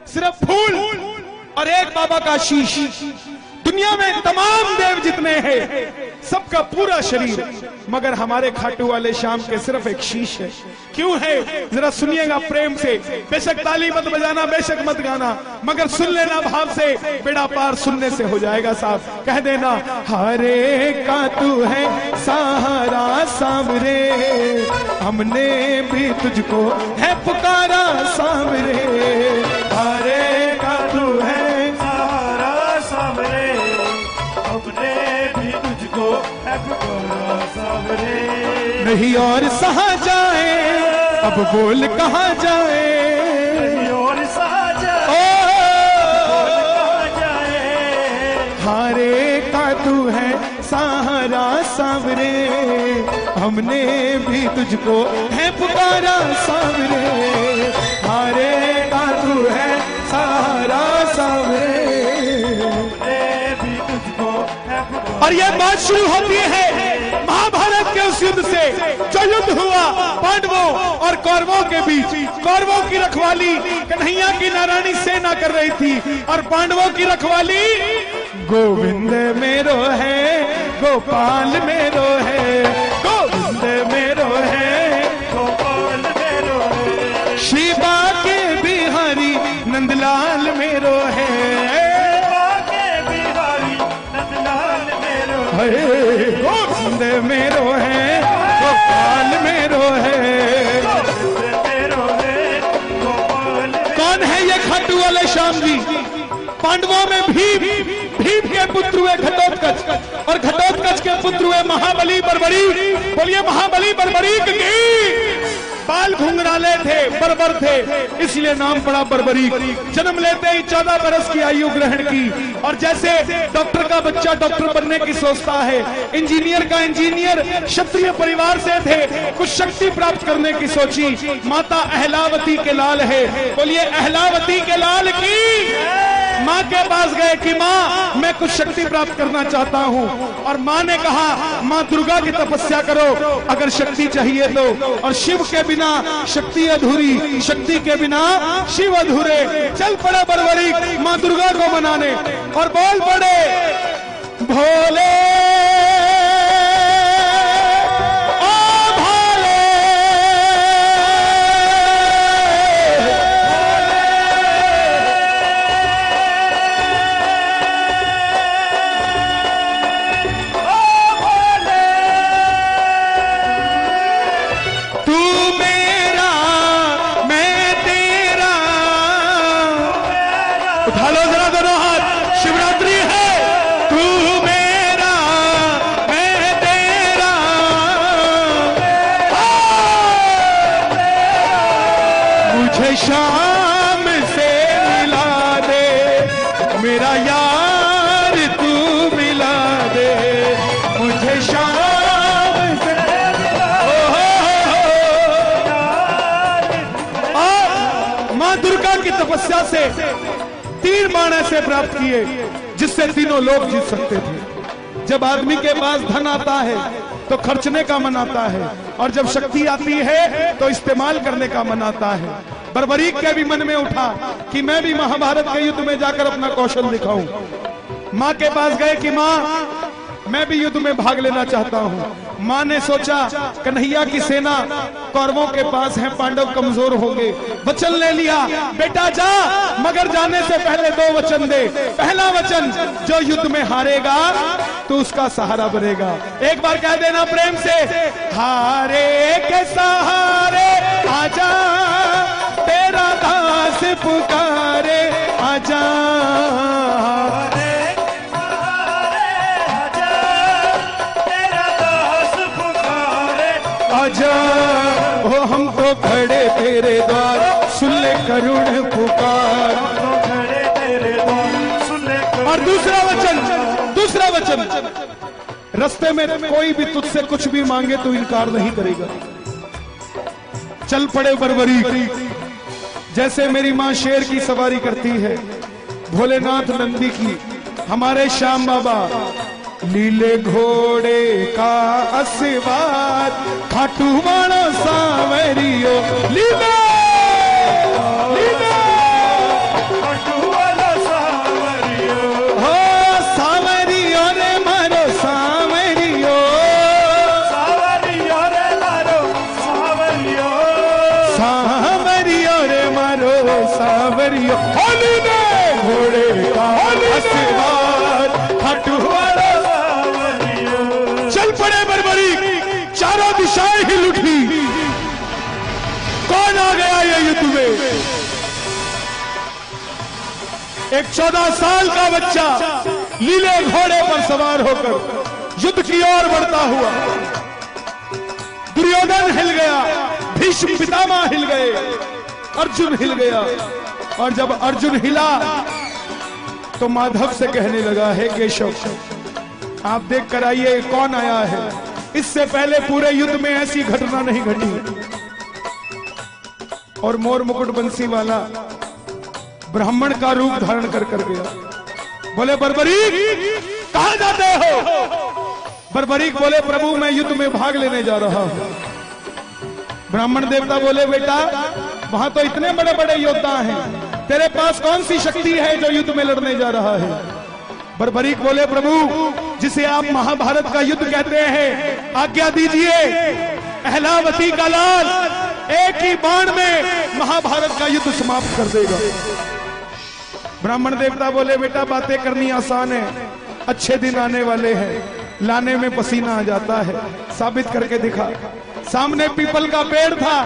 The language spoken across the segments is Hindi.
सिर्फ फूल और एक बाबा का शीश। दुनिया में तमाम देव जितने हैं सबका पूरा शरीर, मगर हमारे खाटू वाले श्याम के सिर्फ एक शीश है। क्यों है जरा सुनिएगा प्रेम से। बेशक ताली मत बजाना, बेशक मत गाना, मगर सुन लेना भाव से, बेड़ा पार सुनने से हो जाएगा साहब। कह देना हरे का तू है सहारा सामरे, हमने भी तुझको है पुकारा सामरे। हरे का तू है सहारा सामरे, हमने भी तुझको है पुकारा सामरे। नहीं और सहा जाए, अब बोल कहाँ जाए, नहीं और सहा जाए, हारे का तू है सहारा सावरे, हमने भी तुझको है पुकारा सावरे। हारे का तू है सहारा सावरे, हमने भी तुझको है पुकारा। और ये बात शुरू होती है महाभारत के उस युद्ध से जो युद्ध हुआ पांडवों और कौरवों के बीच। कौरवों की रखवाली कन्हैया की नारायणी सेना कर रही थी और पांडवों की रखवाली गोविंद मेरो है, गोपाल मेरो है, गोविंद मेरो है, गोपाल मेरो है, शिवा के बिहारी नंदलाल मेरो है, के बिहारी नंदलाल मेरो है, गोविंद मेरो है, गोपाल मेरो है। मेरो है, गोपाल। कौन है ये खाटू वाले श्याम जी? पांडवों में भीम के पुत्र हुए घटोत्कच, और घटोत्कच के पुत्र हुए महाबली बर्बरीक। बोलिए महाबली बर्बरीक की। बाल घुंघराले थे, बर्बर थे, इसलिए नाम पड़ा बर्बरीक। जन्म लेते ही 14 बरस की आयु ग्रहण की, और जैसे डॉक्टर का बच्चा डॉक्टर बनने की सोचता है, इंजीनियर का इंजीनियर क्षत्रिय परिवार से थे, कुछ शक्ति प्राप्त करने की सोची। माता अहलावती के लाल है, बोलिए अहलावती के लाल की। माँ के पास गए कि माँ मैं कुछ शक्ति प्राप्त करना चाहता हूँ, और माँ ने कहा माँ दुर्गा की तपस्या करो अगर शक्ति चाहिए तो। और शिव के बिना शक्ति अधूरी, शक्ति के बिना शिव अधूरे। चल पड़े बर्बरीक माँ दुर्गा को मनाने, और बोल पड़े भोले शाम से मिला दे, मेरा यार तू मिला दे, मुझे शाम से। और माँ दुर्गा की तपस्या से 3 बाण ऐसे प्राप्त किए जिससे तीनों लोग जीत सकते थे। जब आदमी के पास धन आता है तो खर्चने का मन आता है, और जब शक्ति आती है तो इस्तेमाल करने का मन आता है। बर्बरीक के भी मन में उठा कि मैं भी महाभारत के युद्ध में जाकर अपना कौशल दिखाऊं। माँ के पास गए कि माँ मैं भी युद्ध में भाग लेना चाहता हूँ। माँ ने सोचा कन्हैया की सेना कौरवों के पास है, पांडव कमजोर होंगे। वचन ले लिया बेटा जा, मगर जाने से पहले 2 वचन दे। पहला वचन जो युद्ध में हारेगा तो उसका सहारा बनेगा। एक बार कह देना प्रेम से, हारे के सहारे आजा, तेरा दास पुकारे आजा। आजा ओ हम तो खड़े तेरे द्वार, सुन ले करुण पुकार। खड़े तेरे द्वार, सुन ले करुण। और दूसरा वचन, रास्ते में कोई भी तुझसे कुछ भी मांगे तो इनकार नहीं करेगा। चल पड़े बर्बरीक। जैसे मेरी माँ शेर की सवारी करती है, भोलेनाथ नंदी की, हमारे श्याम बाबा लीले घोड़े का असवार, खाटू वाला सांवरियो लीले लीले सावरियो होली ने घोड़े का सवार खाटू वाला सावरियो। चल पड़े बरबरी, चारों दिशाएं हिल उठी। कौन आ गया ये युद्ध में? एक 14 साल का बच्चा लीले घोड़े पर सवार होकर युद्ध की ओर बढ़ता हुआ। दुर्योधन हिल गया, भीष्म पितामह हिल गए, अर्जुन हिल गया। और जब अर्जुन हिला तो माधव से कहने लगा, हे केशव आप देख कर आइए कौन आया है। इससे पहले पूरे युद्ध में ऐसी घटना नहीं घटी। और मोर मुकुट बंसी वाला ब्राह्मण का रूप धारण कर गया। बोले बर्बरीक कहां जाते हो? बर्बरीक बोले प्रभु मैं युद्ध में भाग लेने जा रहा हूं। ब्राह्मण देवता बोले बेटा वहां तो इतने बड़े बड़े योद्धा हैं, तेरे पास कौन सी शक्ति है जो युद्ध में लड़ने जा रहा है? बर्बरीक बोले प्रभु जिसे आप महाभारत का युद्ध कहते हैं, आज्ञा दीजिए अहलावती का लाल एक ही बाण में महाभारत का युद्ध समाप्त कर देगा। ब्राह्मण देवता बोले बेटा बातें करनी आसान है, अच्छे दिन आने वाले हैं, लाने में पसीना आ जाता है, साबित करके दिखा। सामने पीपल का पेड़ था,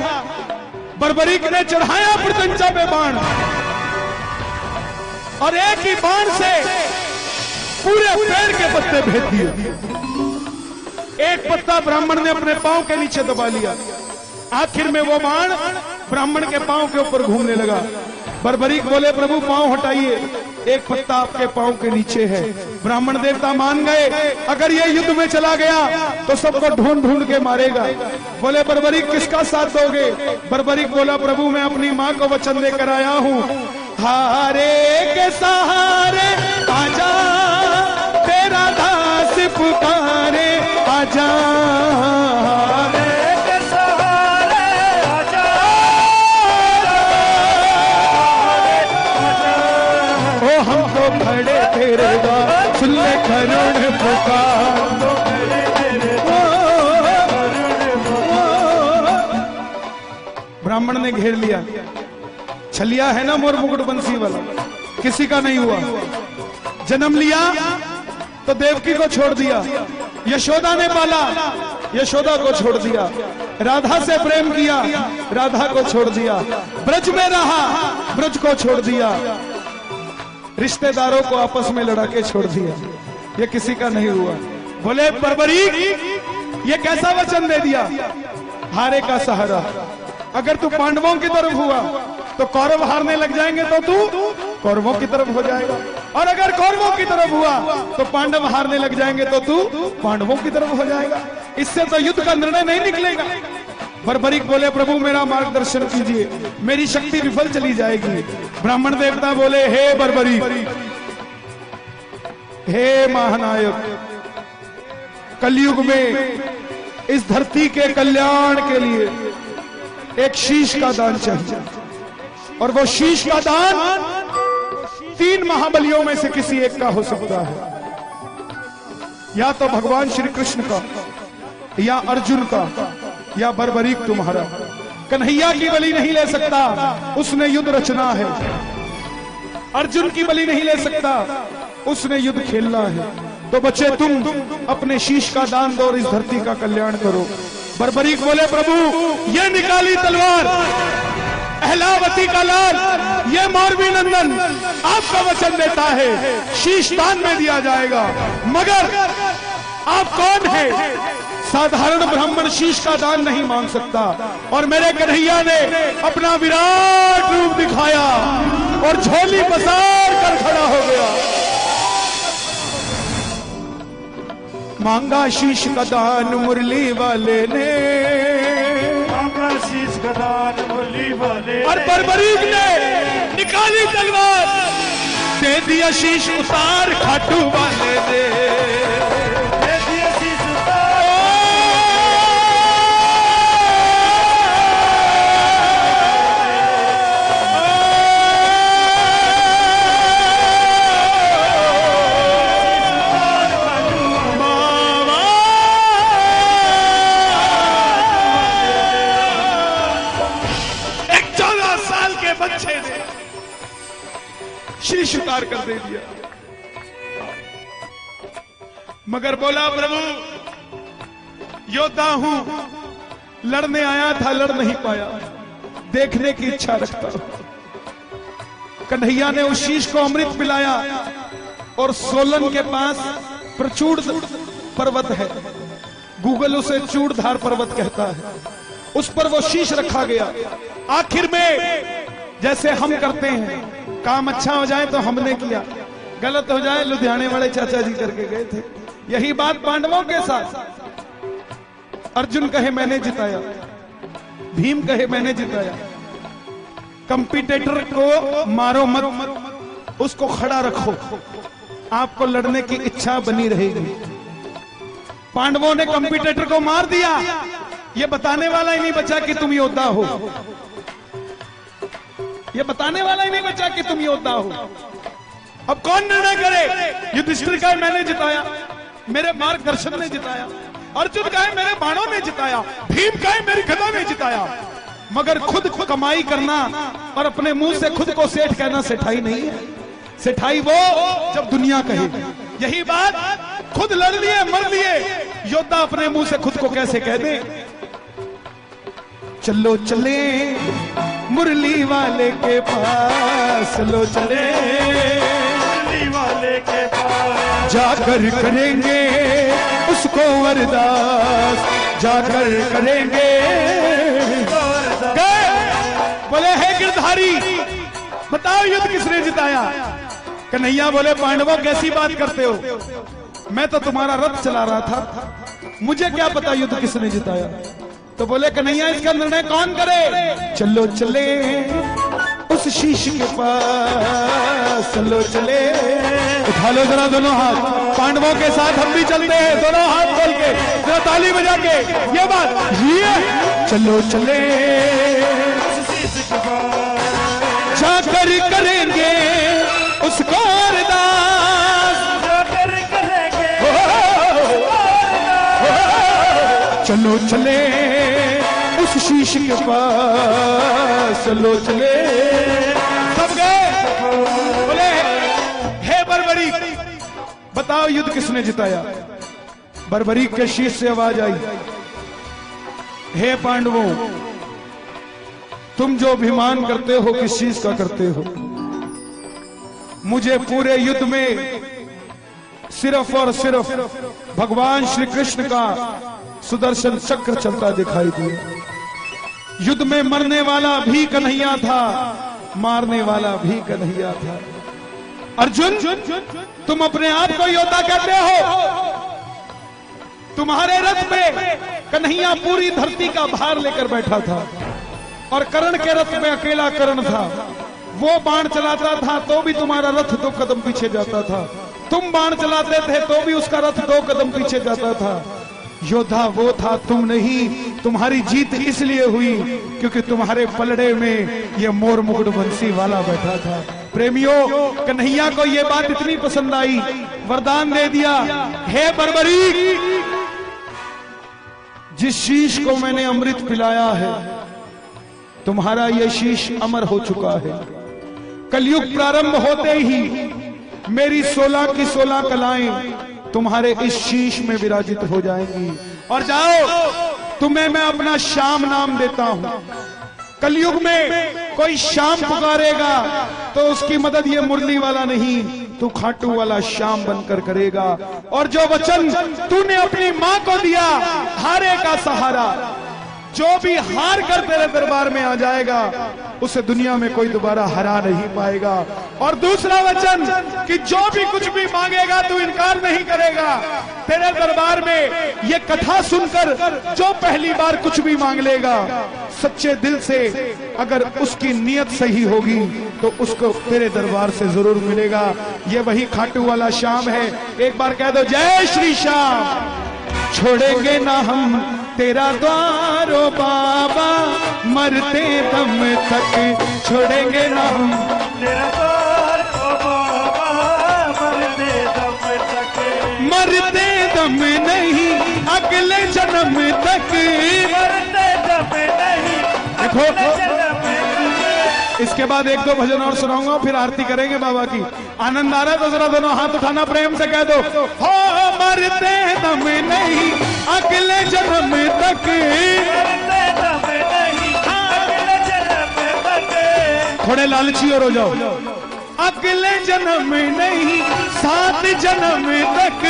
बर्बरीक ने चढ़ाया प्रत्यंचा पे बाण और एक ही बाण से पूरे पेड़ के पत्ते भेद दिए। एक पत्ता ब्राह्मण ने अपने पांव के नीचे दबा लिया। आखिर में वो बाण ब्राह्मण के पांव के ऊपर घूमने लगा। बर्बरीक बोले प्रभु पांव हटाइए, एक पत्ता आपके पांव के नीचे है। ब्राह्मण देवता मान गए, अगर ये युद्ध में चला गया तो सबको ढूंढ ढूंढ के मारेगा। बोले बर्बरीक किसका साथ दोगे? बर्बरीक बोला प्रभु मैं अपनी माँ को वचन देकर आया हूँ, हारे के सहारे आजा तेरा दास पुकारे, आजा खड़े तेरे द्वार सुन ले करुण पुकार। ब्राह्मण ने घेर लिया। छलिया है ना मोर मुकुट बंसी वाला, किसी का नहीं हुआ। जन्म लिया तो देवकी को छोड़ दिया, यशोदा ने पाला, यशोदा को छोड़ दिया। राधा से प्रेम किया, राधा को छोड़ दिया। ब्रज में रहा, ब्रज को छोड़ दिया। रिश्तेदारों को आपस में लड़ा के छोड़ दिया। ये किसी का नहीं हुआ। बोले बर्बरीक ये कैसा वचन दे दिया, हारे का सहारा। अगर तू पांडवों की तरफ हुआ तो कौरव हारने लग जाएंगे तो तू कौरवों की तरफ हो जाएगा, और अगर कौरवों की तरफ हुआ तो पांडव हारने लग जाएंगे तो तू पांडवों की तरफ हो जाएगा। इससे तो युद्ध का निर्णय नहीं निकलेगा। बर्बरीक बोले प्रभु मेरा मार्गदर्शन कीजिए, मेरी शक्ति विफल चली जाएगी। ब्राह्मण देवता बोले हे बर्बरीक, हे महानायक, कलयुग में इस धरती के कल्याण के लिए एक शीश का दान चाहिए, और वो शीश का दान 3 महाबलियों में से किसी एक का हो सकता है। या तो भगवान श्री कृष्ण का, या अर्जुन का, या बर्बरीक तुम्हारा। कन्हैया की बलि नहीं ले सकता, उसने युद्ध रचना है। अर्जुन की बलि नहीं ले सकता, उसने युद्ध खेलना है। तो बच्चे तुम अपने शीश का दान दो और इस धरती का कल्याण करो। बर्बरीक बोले प्रभु ये निकाली तलवार अहलावती का लाल, ये मौरवी नंदन आपका वचन देता है शीश दान में दिया जाएगा। मगर आप कौन है? साधारण ब्राह्मण शीश का दान नहीं मांग सकता, और मेरे कन्हैया ने अपना विराट रूप दिखाया और झोली पसार कर खड़ा हो गया। मांगा शीश का दान मुरली वाले ने, मांगा शीश का दान मुरली वाले, और बर्बरीक ने निकाली तलवार, दे दिया शीश उतार खाटू वाले ने। शीश उतार कर दे दिया। मगर बोला प्रभु योद्धा हूं, लड़ने आया था, लड़ नहीं पाया, देखने की इच्छा रखता हूं। कन्हैया ने उस शीश को अमृत पिलाया और सोलन के पास प्रचूड़ पर्वत है, गूगल उसे चूड़धार पर्वत कहता है, उस पर वो शीश रखा गया। आखिर में जैसे हम करते हैं, काम अच्छा हो जाए तो हमने किया, गलत हो जाए लुधियाने वाले चाचा जी करके गए थे। यही बात पांडवों के साथ। अर्जुन कहे मैंने जिताया, भीम कहे मैंने जिताया। कंपटीटर को मारो मत, उसको खड़ा रखो, आपको लड़ने की इच्छा बनी रहेगी। पांडवों ने कंपटीटर को मार दिया, ये बताने वाला ही नहीं बचा कि तुम योद्धा हो, ये बताने वाला ही नहीं बचा कि तुम योद्धा हो। अब कौन निर्णय करे? युधिष्ठिर कहे मैंने जिताया, मेरे मार्गदर्शन ने जिताया। अर्जुन कहे मेरे बाणों ने जिताया। भीम कहे मेरी गदा ने जिताया। मगर खुद कमाई करना और अपने मुंह से खुद को सेठ कहना सेठाई नहीं है। सेठाई वो जब दुनिया कहे। यही बात खुद लड़ लिए मर लिए योद्धा अपने मुंह से खुद को कैसे कह दे? चलो चले मुरली वाले के पास, चलो चले मुरली वाले के पास, जाकर करेंगे उसको अरदास, जाकर करेंगे। बोले हे गिरधारी बताओ युद्ध किसने जिताया? कन्हैया बोले पांडवों कैसी बात करते हो, मैं तो तुम्हारा रथ चला रहा था, मुझे क्या पता युद्ध किसने जिताया। तो बोले कन्हैया इसका निर्णय कौन करे? चलो चले उस शीश के पास, चलो चले। उठा लो जरा दोनों हाथ, पांडवों के साथ हम भी चलते हैं, दोनों हाथ खोल के जरा ताली बजा के ये बात ये चलो चले जाकर करेंगे उसको अरदास, जाकर करेंगे चलो चले उस शीश के पास, चलो चले। सब गए। बोले हे बर्बरीक बताओ युद्ध किसने जिताया? बर्बरीक के शीश से आवाज आई, हे पांडवों तुम जो अभिमान करते हो किस चीज का करते हो? मुझे पूरे युद्ध में सिर्फ और सिर्फ भगवान श्री कृष्ण का सुदर्शन चक्र चलता दिखाई दिया। युद्ध में मरने वाला भी कन्हैया था, मारने वाला भी कन्हैया था। अर्जुन तुम अपने आप को योद्धा कहते हो, तुम्हारे रथ पे कन्हैया पूरी धरती का भार लेकर बैठा था और कर्ण के रथ में अकेला कर्ण था। वो बाण चलाता था तो भी तुम्हारा रथ 2 कदम पीछे जाता था, तुम बाण चलाते थे तो भी उसका रथ 2 कदम पीछे जाता था। योद्धा वो था, तुम नहीं। तुम्हारी जीत इसलिए हुई क्योंकि तुम्हारे पलड़े में ये मोर मुकुट बंसी वाला बैठा था। प्रेमियों कन्हैया को ये बात इतनी पसंद आई, वरदान दे दिया, हे बर्बरी जिस शीश को मैंने अमृत पिलाया है तुम्हारा यह शीश अमर हो चुका है। कलयुग प्रारंभ होते ही मेरी 16 की 16 कलाएं तुम्हारे इस शीश में विराजित हो जाएंगी। और जाओ तुम्हें मैं अपना श्याम नाम देता हूं। कलयुग में कोई श्याम पुकारेगा तो उसकी मदद ये मुरली वाला नहीं, तू खाटू वाला श्याम बनकर करेगा। और जो वचन तूने अपनी मां को दिया, हारे का सहारा, जो भी हार कर तेरे दरबार में आ जाएगा उसे दुनिया में कोई दोबारा हरा नहीं पाएगा। और दूसरा वचन कि जो भी कुछ भी मांगेगा तू इनकार नहीं करेगा। तेरे दरबार में ये कथा सुनकर जो पहली बार कुछ भी मांग लेगा सच्चे दिल से, अगर उसकी नियत सही होगी तो उसको तेरे दरबार से जरूर मिलेगा। ये वही खाटू वाला श्याम है। एक बार कह दो जय श्री श्याम। छोड़ेंगे ना हम तेरा द्वारो बाबा, मरते दम तक छोड़ेंगे ना हम तेरा द्वार ओ बाबा, मरते दम तक, मरते दम नहीं अगले जन्म तक, मरते दम नहीं देखो जन्म तक। इसके इसके बाद एक दो भजन और सुनाऊंगा, फिर आरती करेंगे बाबा की। आनंद आ रहा है तो जरा दोनों हाथ उठाना, प्रेम से कह दो, हो मरते दम नहीं अगले जन्म तक, थोड़े लालची और हो जाओ, अगले जन्म नहीं 7 जन्म तक,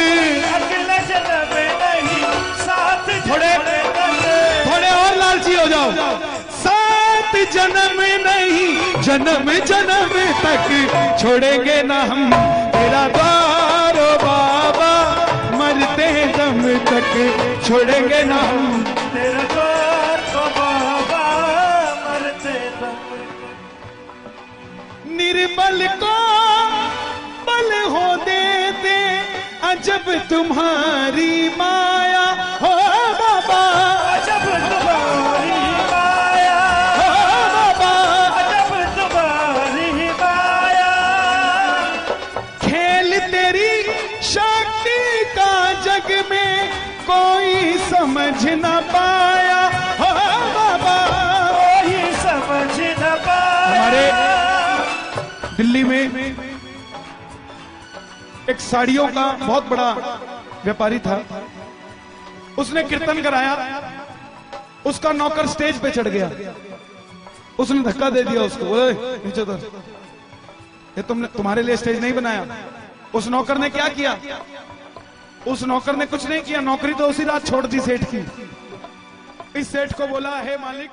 अगले जन्म नहीं 7 थोड़े और लालची हो जाओ, 7 जन्म नहीं जन्म जन्म तक छोड़ेंगे ना हम तेरा द्वार ओ बाबा, मरते दम तक छोड़ेंगे ना हम तेरा द्वार ओ बाबा, मरते दम। निर्बल को बल हो देते अजब तुम्हारी माया हो बाबा, अजब तुम्हारी माया, हो बाबा, अजब तुम्हारी माया, खेल तेरी शक्ति का जग में कोई समझ न पाया हो बाबा। कोई समझ न पाया। हमारे दिल्ली में एक साड़ियों का बहुत बड़ा व्यापारी था, उसने कीर्तन कराया, उसका नौकर स्टेज पे चढ़ गया, उसने धक्का दे दिया उसको, ओए नीचे उतर, ये तुम्हारे लिए स्टेज नहीं बनाया। उस नौकर ने क्या किया? उस नौकर ने कुछ नहीं किया, नौकरी तो उसी रात छोड़ दी सेठ की। इस सेठ को बोला, हे मालिक